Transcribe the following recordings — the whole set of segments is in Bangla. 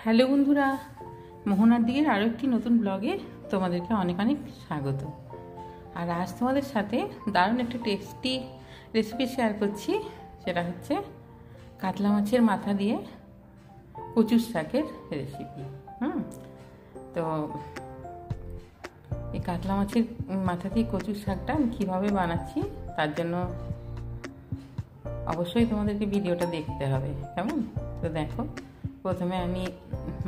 হ্যালো বন্ধুরা, মোহনার দিকের আরও একটি নতুন ব্লগে তোমাদেরকে অনেক অনেক স্বাগত। আর আজ তোমাদের সাথে দারুণ একটা টেস্টি রেসিপি শেয়ার করছি। সেটা হচ্ছে কাতলা মাছের মাথা দিয়ে কচুর শাকের রেসিপি। তো এই কাতলা মাছের মাথা দিয়ে কচুর শাকটা আমি কীভাবে বানাচ্ছি তার জন্য অবশ্যই তোমাদেরকে ভিডিওটা দেখতে হবে, কেমন? তো দেখো, প্রথমে আমি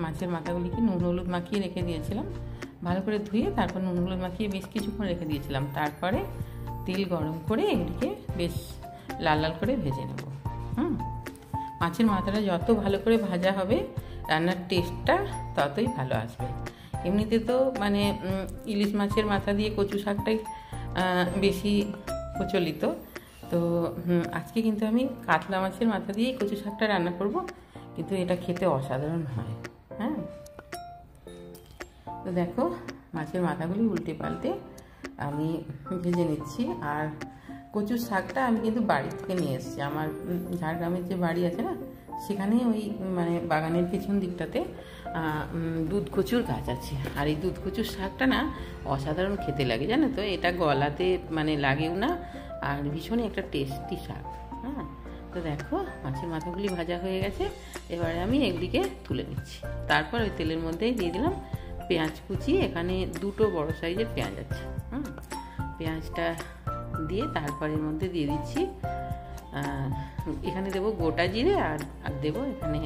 মাছের মাথাগুলিকে নুন হলুদ মাখিয়ে রেখে দিয়েছিলাম, ভালো করে ধুয়ে তারপর নুন হলুদ মাখিয়ে বেশ কিছুক্ষণ রেখে দিয়েছিলাম। তারপরে তেল গরম করে এগুলিকে বেশ লাল লাল করে ভেজে নেব। মাছের মাথাটা যত ভালো করে ভাজা হবে রান্নার টেস্টটা ততই ভালো আসবে। এমনিতে তো মানে ইলিশ মাছের মাথা দিয়ে কচু শাকটাই বেশি প্রচলিত। তো আজকে কিন্তু আমি কাতলা মাছের মাথা দিয়েই কচু শাকটা রান্না করব, কিন্তু এটা খেতে অসাধারণ হয়। তো দেখো, মাছের মাথাগুলি উল্টে পাল্টে আমি ভেজে নিচ্ছি। আর কচুর শাকটা আমি কিন্তু বাড়ি থেকে নিয়ে এসেছি। আমার ঝাড়গ্রামের যে বাড়ি আছে না, সেখানে ওই মানে বাগানের পেছন দিকটাতে দুধ কচুর গাছ আছে। আর এই দুধ কচুর শাকটা না অসাধারণ খেতে লাগে, জানো তো। এটা গলাতে মানে লাগেও না, আর ভীষণই একটা টেস্টি শাক। তো দেখো, মাছের মাথাগুলি ভাজা হয়ে গেছে। এবারে আমি এগুলিকে তুলে নিচ্ছি। তারপর ওই তেলের মধ্যেই দিয়ে দিলাম পেঁয়াজ কুচি। এখানে দুটো বড় সাইজের পেঁয়াজ আছে। পেঁয়াজটা দিয়ে তারপর এর মধ্যে দিয়ে দিচ্ছি, এখানে দেবো গোটা জিরে আর দেবো এখানে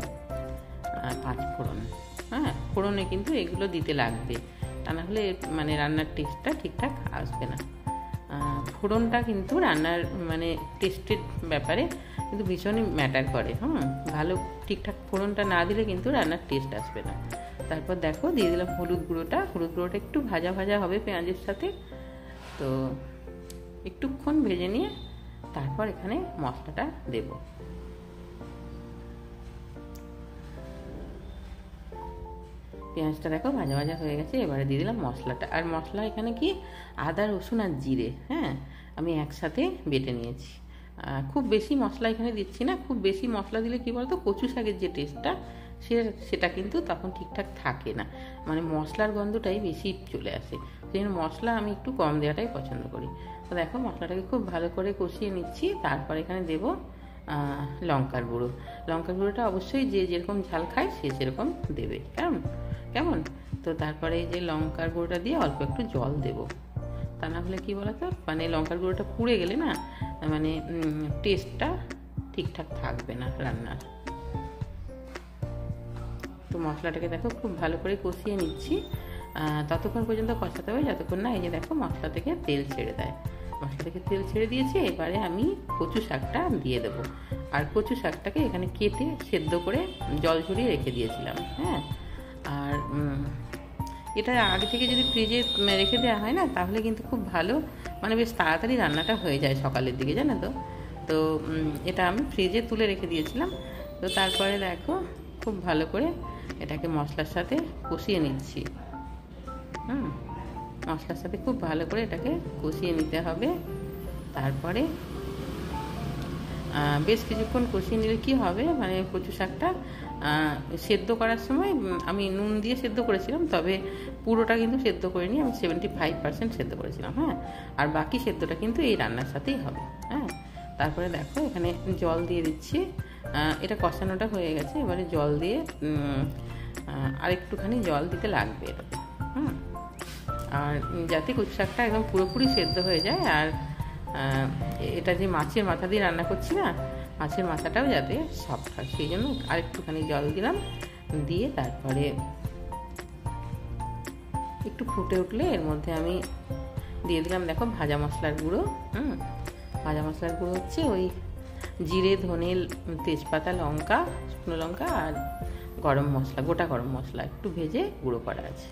5 ফোড়ন। ফোড়নে কিন্তু এগুলো দিতে লাগবে, তা না হলে মানে রান্নার টেস্টটা ঠিকঠাক আসবে না। ফোড়নটা কিন্তু রান্নার মানে টেস্টের ব্যাপারে কিন্তু ভীষণই ম্যাটার করে। ভালো ঠিকঠাক ফোড়নটা না দিলে কিন্তু রান্নার টেস্ট আসবে না। তারপর দেখো, দিয়ে দিলাম হলুদ গুঁড়োটা। হলুদ গুঁড়োটা একটু ভাজা ভাজা হবে পেঁয়াজের সাথে, তো একটুক্ষণ ভেজে নিয়ে তারপর এখানে মশলাটা দেব। পেঁয়াজটা দেখো ভাজা ভাজা হয়ে গেছে। এবারে দিয়ে দিলাম মশলাটা। আর মশলা এখানে কি, আদা রসুন আর জিরে আমি একসাথে বেটে নিয়েছি। খুব বেশি মশলা এখানে দিচ্ছি না। খুব বেশি মশলা দিলে কি বলতো, কচু শাকের যে টেস্টটা সেটা কিন্তু তখন ঠিকঠাক থাকে না, মানে মশলার গন্ধটাই বেশি চলে আসে। সেই জন্য মশলা আমি একটু কম দেওয়াটাই পছন্দ করি। তো দেখো, মশলাটাকে খুব ভালো করে কষিয়ে নিচ্ছি। তারপর এখানে দেবো লঙ্কার গুঁড়ো। লঙ্কার গুঁড়োটা অবশ্যই যে যেরকম ঝাল খায় সে সেরকম দেবে, কেমন? তো তারপরে এই যে লঙ্কার গুঁড়োটা দিয়ে অল্প একটু জল দেবো, তা না হলে কী বলতো, মানে লঙ্কার গুঁড়োটা পুড়ে গেলে না মানে টেস্টটা ঠিকঠাক থাকবে না রান্নার। তো মশলাটাকে দেখো খুব ভালো করে কষিয়ে নিচ্ছি। ততক্ষণ পর্যন্ত কষাতে হবে যতক্ষণ না এই যে দেখো মশলা থেকে তেল ছেড়ে দেয়। মশলা থেকে তেল ছেড়ে দিয়েছে। এবারে আমি কচু শাকটা দিয়ে দেবো। আর কচু শাকটাকে এখানে কেটে সেদ্ধ করে জল ঝরিয়ে রেখে দিয়েছিলাম। আর এটা আগে থেকে যদি ফ্রিজে রেখে দেওয়া হয় না, তাহলে কিন্তু খুব ভালো, মানে বেশ তাড়াতাড়ি রান্নাটা হয়ে যায় সকালের দিকে, জানো তো। তো এটা আমি ফ্রিজে তুলে রেখে দিয়েছিলাম। তো তারপরে দেখো খুব ভালো করে এটাকে মশলার সাথে কষিয়ে নিচ্ছি। মশলার সাথে খুব ভালো করে এটাকে কষিয়ে নিতে হবে। তারপরে বেশ কিছুক্ষণ কষিয়ে নিলে কি হবে, মানে কচু শাকটা সেদ্ধ করার সময় আমি নুন দিয়ে সেদ্ধ করেছিলাম, তবে পুরোটা কিন্তু সেদ্ধ করিনি, আমি 75% সেদ্ধ করেছিলাম। আর বাকি সেদ্ধটা কিন্তু এই রান্নার সাথেই হবে। তারপরে দেখো এখানে জল দিয়ে দিচ্ছি। এটা কষানোটা হয়ে গেছে। এবারে জল দিয়ে আর একটুখানি জল দিতে লাগবে এটাতে। আর যাতে কচু শাকটা একদম পুরোপুরি সেদ্ধ হয়ে যায়। আর এটা যে মাছের মাথা দিয়ে রান্না করছি না, মাছের মাথাটাও যাতে সফট হয়, সেই জন্য আর একটুখানি জল দিলাম। দিয়ে তারপরে একটু ফুটে উঠলে এর মধ্যে আমি দিয়ে দিলাম দেখো ভাজা মশলার গুঁড়ো। ভাজা মশলার গুঁড়ো হচ্ছে ওই জিরে, ধনে, তেজপাতা, লঙ্কা, শুকনো লঙ্কা আর গরম মশলা, গোটা গরম মশলা একটু ভেজে গুঁড়ো করা আছে।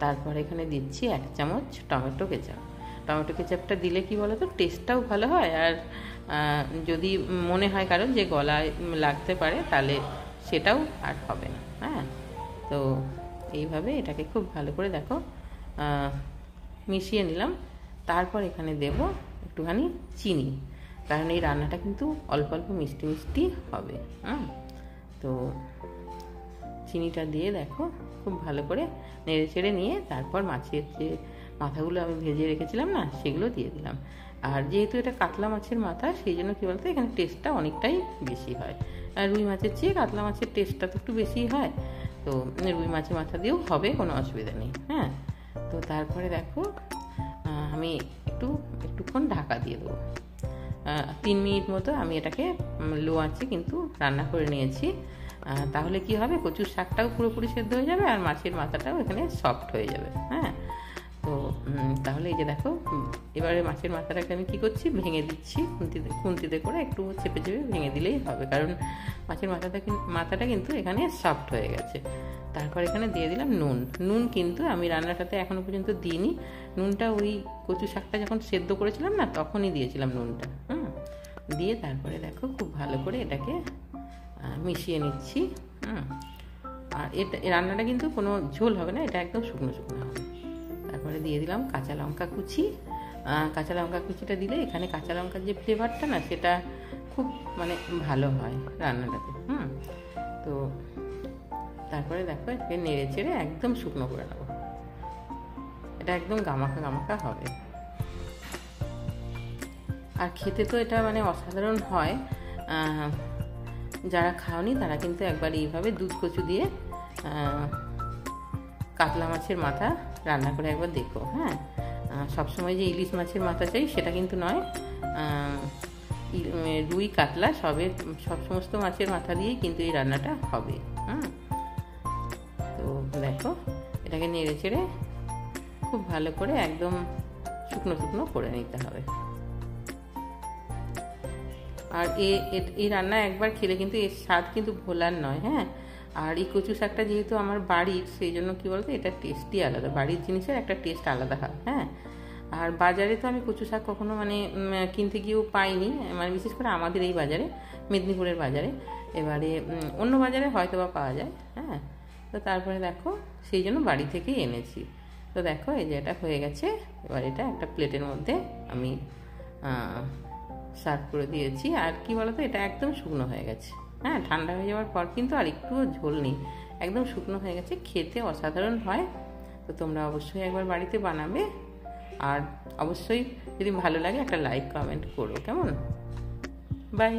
তারপর এখানে দিচ্ছি 1 চামচ টমেটো কেচাপ। টমেটো কেচাপটা দিলে কি বলো তো, টেস্টটাও ভালো হয়। আর যদি মনে হয় কারণ যে গলায় লাগতে পারে, তাহলে সেটাও আর হবে না। তো এইভাবে এটাকে খুব ভালো করে দেখো মিশিয়ে নিলাম। তারপর এখানে দেব একটুখানি চিনি, কারণ এই রান্নাটা কিন্তু অল্প অল্প মিষ্টি মিষ্টি হবে। তো চিনিটা দিয়ে দেখো খুব ভালো করে নেড়ে চেড়ে নিয়ে তারপর মাছের যে মাথাগুলো আমি ভেজে রেখেছিলাম না, সেগুলো দিয়ে দিলাম। আর যেহেতু এটা কাতলা মাছের মাথা, সেই জন্য কী বলতো এখানে টেস্টটা অনেকটাই বেশি হয়। আর রুই মাছের চেয়ে কাতলা মাছের টেস্টটা তো একটু বেশিই হয়, তো রুই মাছের মাথা দিয়েও হবে, কোনো অসুবিধা নেই। হ্যাঁ, তো তারপরে দেখো আমি একটুক্ষণ ঢাকা দিয়ে দেবো। 3 মিনিট মতো আমি এটাকে লো আঁচে কিন্তু রান্না করে নিয়েছি। তাহলে কি হবে, কচুর শাকটাও পুরোপুরি সেদ্ধ হয়ে যাবে আর মাছের মাথাটাও এখানে সফট হয়ে যাবে। হ্যাঁ, তো তাহলে এই যে দেখো, এবারে মাছের মাথাটাকে আমি কী করছি, ভেঙে দিচ্ছি খুন্তিতে করে একটু চেপে চেপে ভেঙে দিলেই হবে, কারণ মাছের মাথাটা কিন্তু এখানে সফট হয়ে গেছে। তারপর এখানে দিয়ে দিলাম নুন কিন্তু আমি রান্নাটাতে এখনও পর্যন্ত দিইনি। নুনটা ওই কচু শাকটা যখন সেদ্ধ করেছিলাম না, তখনই দিয়েছিলাম নুনটা। দিয়ে তারপরে দেখো খুব ভালো করে এটাকে মিশিয়ে নিচ্ছি। আর রান্নাটা কিন্তু কোনো ঝোল হবে না, এটা একদম শুকনো শুকনো হবে। তারপরে দিয়ে দিলাম কাঁচা লঙ্কা কুচি। কাঁচা লঙ্কা কুচিটা দিলে এখানে কাঁচা লঙ্কার যে ফ্লেভারটা না, সেটা খুব মানে ভালো হয় রান্নাটাতে। তো তারপরে দেখো এটাকে নেড়ে চেড়ে একদম শুকনো করে নেবো, এটা একদম গামাখা হবে। আর খেতে তো এটা মানে অসাধারণ হয়। যারা খাওনি তারা কিন্তু একবার এইভাবে দুধ কচু দিয়ে কাতলা মাছের মাথা রান্না করে একবার দেখো। হ্যাঁ, সবসময় যে ইলিশ মাছের মাথা চাই সেটা কিন্তু নয়, রুই কাতলা সব সমস্ত মাছের মাথা দিয়েই কিন্তু এই রান্নাটা হবে। তো দেখো এটাকে নেড়ে চেড়ে খুব ভালো করে একদম শুকনো শুকনো করে নিতে হবে। আর এই রান্না একবার খেলে কিন্তু এর স্বাদ কিন্তু ভোলার নয়। হ্যাঁ, আর এই কচু শাকটা যেহেতু আমার বাড়ির, সেই জন্য কী বলতো এটা টেস্টই আলাদা, বাড়ির জিনিসের একটা টেস্ট আলাদা হয়। হ্যাঁ, আর বাজারে তো আমি কচু শাক কখনো মানে কিনতে গিয়েও পাইনি, মানে বিশেষ করে আমাদের এই বাজারে, মেদিনীপুরের বাজারে। এবারে অন্য বাজারে হয়তো বা পাওয়া যায়। হ্যাঁ, তো তারপরে দেখো সেই জন্য বাড়ি থেকেই এনেছি। তো দেখো এই যে এটা হয়ে গেছে, এবার এটা একটা প্লেটের মধ্যে আমি সার্ভ করে দিয়েছি। আর কি বলতো, এটা একদম শুকনো হয়ে গেছে। হ্যাঁ, ঠান্ডা হয়ে যাওয়ার পর কিন্তু আর একটুও ঝোল নেই, একদম শুকনো হয়ে গেছে, খেতে অসাধারণ হয়। তো তোমরা অবশ্যই একবার বাড়িতে বানাবে, আর অবশ্যই যদি ভালো লাগে একটা লাইক কমেন্ট করো। কেমন, বাই।